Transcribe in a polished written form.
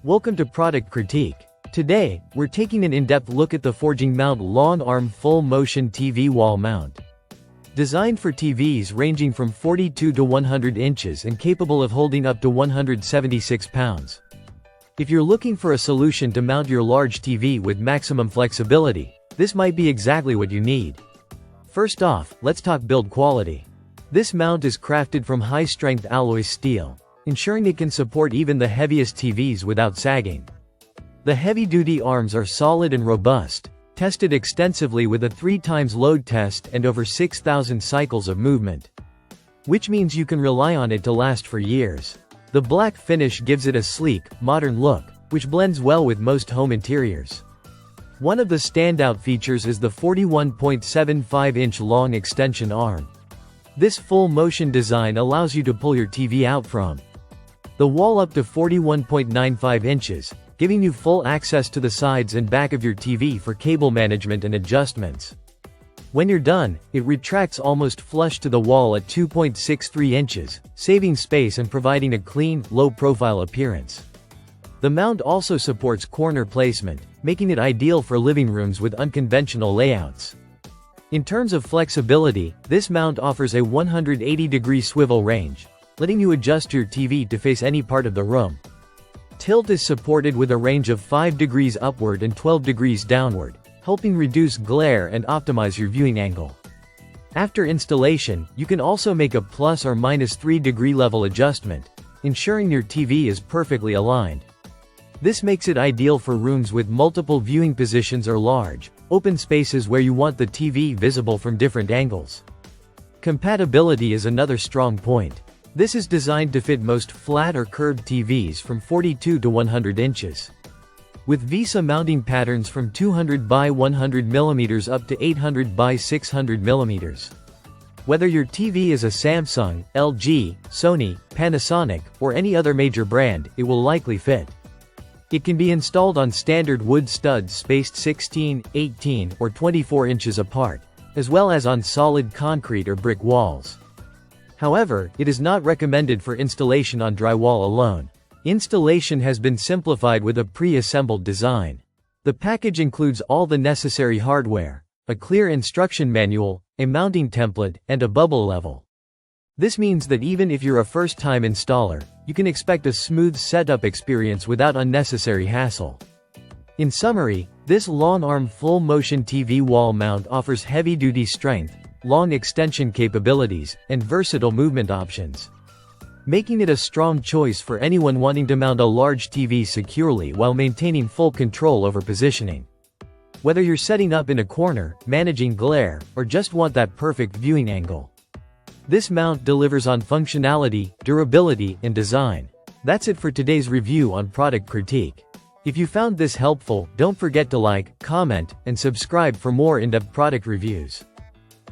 Welcome to Product Critique. Today, we're taking an in-depth look at the Forging Mount Long Arm Full Motion TV Wall Mount. Designed for TVs ranging from 42 to 100 inches and capable of holding up to 176 pounds. If you're looking for a solution to mount your large TV with maximum flexibility, this might be exactly what you need. First off, let's talk build quality. This mount is crafted from high-strength alloy steel, ensuring it can support even the heaviest TVs without sagging. The heavy-duty arms are solid and robust, tested extensively with a 3x load test and over 6,000 cycles of movement. Which means you can rely on it to last for years. The black finish gives it a sleek, modern look, which blends well with most home interiors. One of the standout features is the 41.75-inch long extension arm. This full-motion design allows you to pull your TV out from the wall up to 41.95 inches, giving you full access to the sides and back of your TV for cable management and adjustments. When you're done, it retracts almost flush to the wall at 2.63 inches, saving space and providing a clean, low-profile appearance. The mount also supports corner placement, making it ideal for living rooms with unconventional layouts. In terms of flexibility, this mount offers a 180-degree swivel range, letting you adjust your TV to face any part of the room. Tilt is supported with a range of 5 degrees upward and 12 degrees downward, helping reduce glare and optimize your viewing angle. After installation, you can also make a plus or minus 3 degree level adjustment, ensuring your TV is perfectly aligned. This makes it ideal for rooms with multiple viewing positions or large, open spaces where you want the TV visible from different angles. Compatibility is another strong point. This is designed to fit most flat or curved TVs from 42 to 100 inches. With VISA mounting patterns from 200 by 100 mm up to 800 by 600 mm. Whether your TV is a Samsung, LG, Sony, Panasonic, or any other major brand, it will likely fit. It can be installed on standard wood studs spaced 16, 18, or 24 inches apart, as well as on solid concrete or brick walls. However, it is not recommended for installation on drywall alone. Installation has been simplified with a pre-assembled design. The package includes all the necessary hardware, a clear instruction manual, a mounting template, and a bubble level. This means that even if you're a first-time installer, you can expect a smooth setup experience without unnecessary hassle. In summary, this long-arm full-motion TV wall mount offers heavy-duty strength, long extension capabilities, and versatile movement options, making it a strong choice for anyone wanting to mount a large TV securely while maintaining full control over positioning. Whether you're setting up in a corner, managing glare, or just want that perfect viewing angle, this mount delivers on functionality, durability, and design. That's it for today's review on Product Critique. If you found this helpful, don't forget to like, comment, and subscribe for more in-depth product reviews.